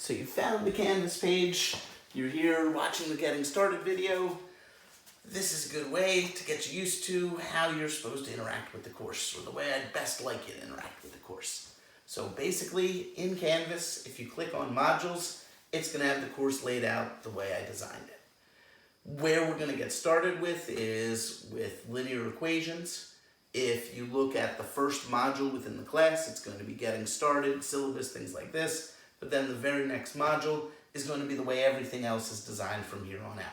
So you found the Canvas page, you're here watching the Getting Started video. This is a good way to get you used to how you're supposed to interact with the course, or the way I'd best like you to interact with the course. So basically, in Canvas, if you click on modules, it's going to have the course laid out the way I designed it. Where we're going to get started with is with linear equations. If you look at the first module within the class, it's going to be getting started, syllabus, things like this. But then the very next module is going to be the way everything else is designed from here on out.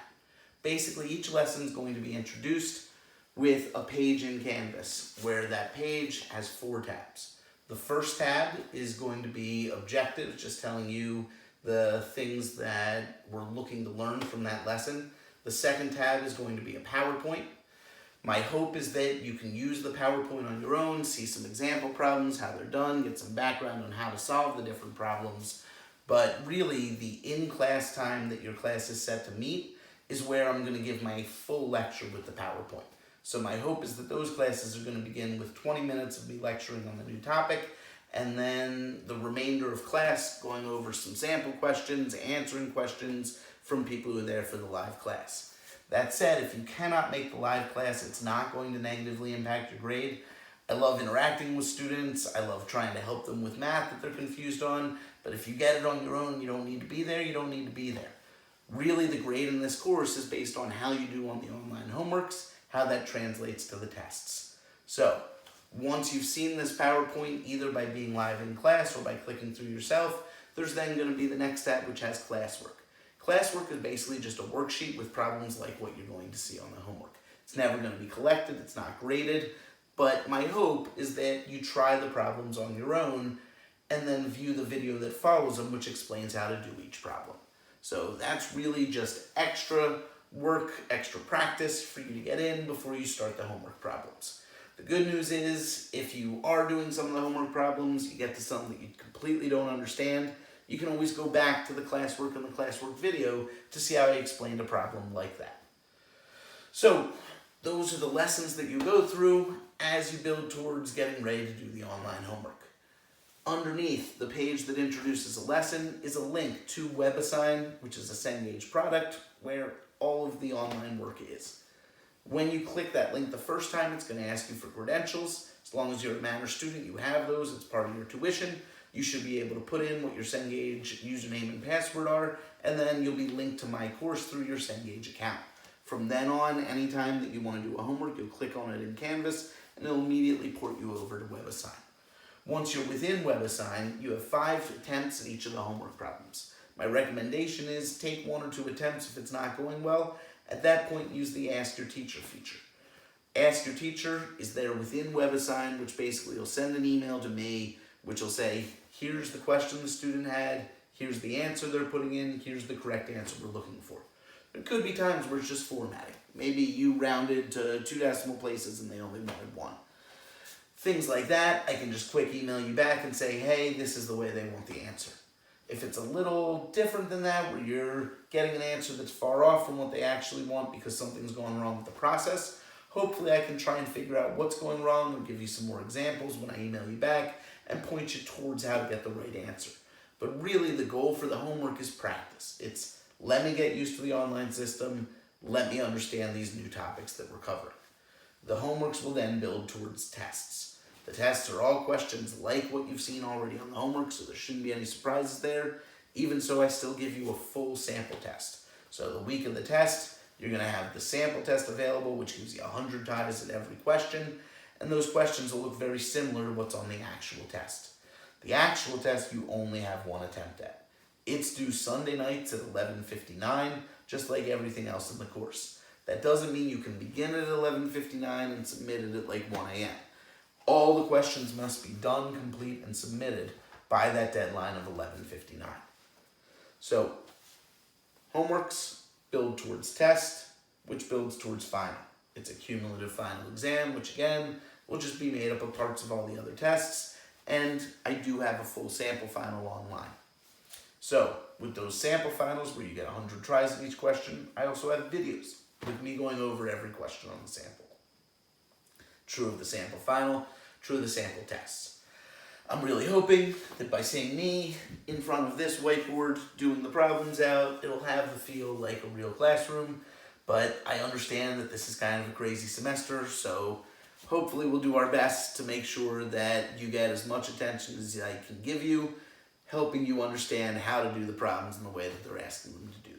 Basically, each lesson is going to be introduced with a page in Canvas, where that page has 4 tabs. The first tab is going to be objectives, just telling you the things that we're looking to learn from that lesson. The second tab is going to be a PowerPoint. My hope is that you can use the PowerPoint on your own, see some example problems, how they're done, get some background on how to solve the different problems. But really, the in-class time that your class is set to meet is where I'm going to give my full lecture with the PowerPoint. So my hope is that those classes are going to begin with 20 minutes of me lecturing on the new topic, and then the remainder of class going over some sample questions, answering questions from people who are there for the live class. That said, if you cannot make the live class, it's not going to negatively impact your grade. I love interacting with students. I love trying to help them with math that they're confused on. But if you get it on your own, you don't need to be there, you don't need to be there. Really, the grade in this course is based on how you do on the online homeworks, how that translates to the tests. So, once you've seen this PowerPoint, either by being live in class or by clicking through yourself, there's then going to be the next tab, which has classwork. Classwork is basically just a worksheet with problems like what you're going to see on the homework. It's never going to be collected, it's not graded, but my hope is that you try the problems on your own and then view the video that follows them, which explains how to do each problem. So that's really just extra work, extra practice for you to get in before you start the homework problems. The good news is, if you are doing some of the homework problems, you get to something that you completely don't understand, you can always go back to the classwork and the classwork video to see how I explained a problem like that. So those are the lessons that you go through as you build towards getting ready to do the online homework. Underneath the page that introduces a lesson is a link to Webassign, which is a Cengage product where all of the online work is. When you click that link the first time, it's going to ask you for credentials. As long as you're a Manor student, you have those. It's part of your tuition. You should be able to put in what your Cengage username and password are, and then you'll be linked to my course through your Cengage account. From then on, anytime that you want to do a homework, you'll click on it in Canvas, and it'll immediately port you over to Webassign. Once you're within Webassign, you have 5 attempts at each of the homework problems. My recommendation is take 1 or 2 attempts if it's not going well. At that point, use the Ask Your Teacher feature. Ask Your Teacher is there within Webassign, which basically will send an email to me, which will say, here's the question the student had, here's the answer they're putting in, here's the correct answer we're looking for. There could be times where it's just formatting. Maybe you rounded to 2 decimal places and they only wanted 1. Things like that, I can just quick email you back and say, hey, this is the way they want the answer. If it's a little different than that, where you're getting an answer that's far off from what they actually want because something's going wrong with the process, hopefully I can try and figure out what's going wrong or give you some more examples when I email you back and point you towards how to get the right answer. But really, the goal for the homework is practice. It's let me get used to the online system, let me understand these new topics that we're covering. The homeworks will then build towards tests. The tests are all questions like what you've seen already on the homework, so there shouldn't be any surprises there. Even so, I still give you a full sample test. So the week of the test, you're going to have the sample test available, which gives you 100 tries at every question, and those questions will look very similar to what's on the actual test. The actual test you only have 1 attempt at. It's due Sunday nights at 11:59, just like everything else in the course. That doesn't mean you can begin at 11:59 and submit it at like 1 a.m. All the questions must be done, complete, and submitted by that deadline of 11:59. So, homeworks build towards test, which builds towards final. It's a cumulative final exam, which again, will just be made up of parts of all the other tests, and I do have a full sample final online. So, with those sample finals where you get 100 tries in each question, I also have videos with me going over every question on the sample. True of the sample final, true of the sample tests. I'm really hoping that by seeing me in front of this whiteboard doing the problems out, it'll have the feel like a real classroom. But I understand that this is kind of a crazy semester, so hopefully we'll do our best to make sure that you get as much attention as I can give you, helping you understand how to do the problems in the way that they're asking them to do.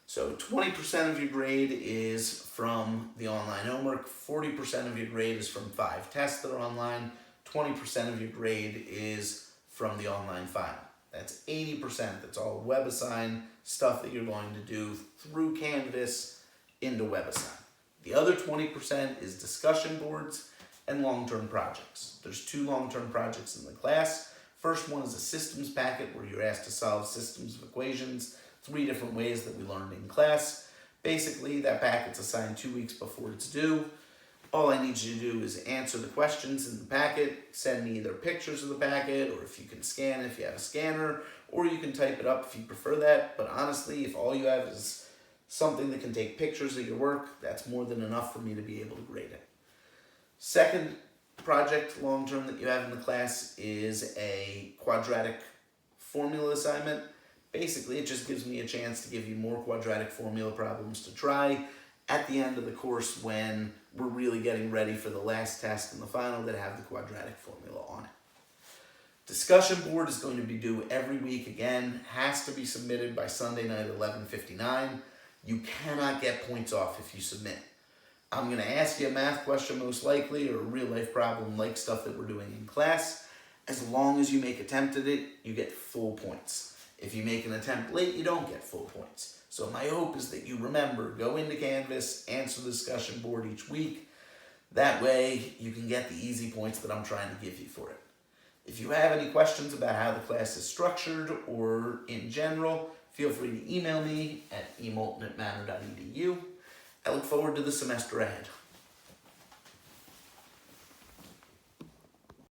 So 20% of your grade is from the online homework, 40% of your grade is from 5 tests that are online, 20% of your grade is from the online final. That's 80%. That's all Webassign stuff that you're going to do through Canvas into Webassign. The other 20% is discussion boards and long-term projects. There's 2 long-term projects in the class. First one is a systems packet where you're asked to solve systems of equations 3 different ways that we learned in class. Basically, that packet's assigned 2 weeks before it's due. All I need you to do is answer the questions in the packet, send me either pictures of the packet, or if you can scan if you have a scanner, or you can type it up if you prefer that. But honestly, if all you have is something that can take pictures of your work, that's more than enough for me to be able to grade it. Second project long-term that you have in the class is a quadratic formula assignment. Basically, it just gives me a chance to give you more quadratic formula problems to try at the end of the course when we're really getting ready for the last test and the final that have the quadratic formula on it. Discussion board is going to be due every week again, has to be submitted by Sunday night at 11:59. You cannot get points off if you submit. I'm going to ask you a math question most likely, or a real life problem like stuff that we're doing in class. As long as you make attempt at it, you get full points. If you make an attempt late, you don't get full points. So my hope is that you remember, go into Canvas, answer the discussion board each week. That way you can get the easy points that I'm trying to give you for it. If you have any questions about how the class is structured or in general, feel free to email me at emolton@manor.edu. I look forward to the semester ahead.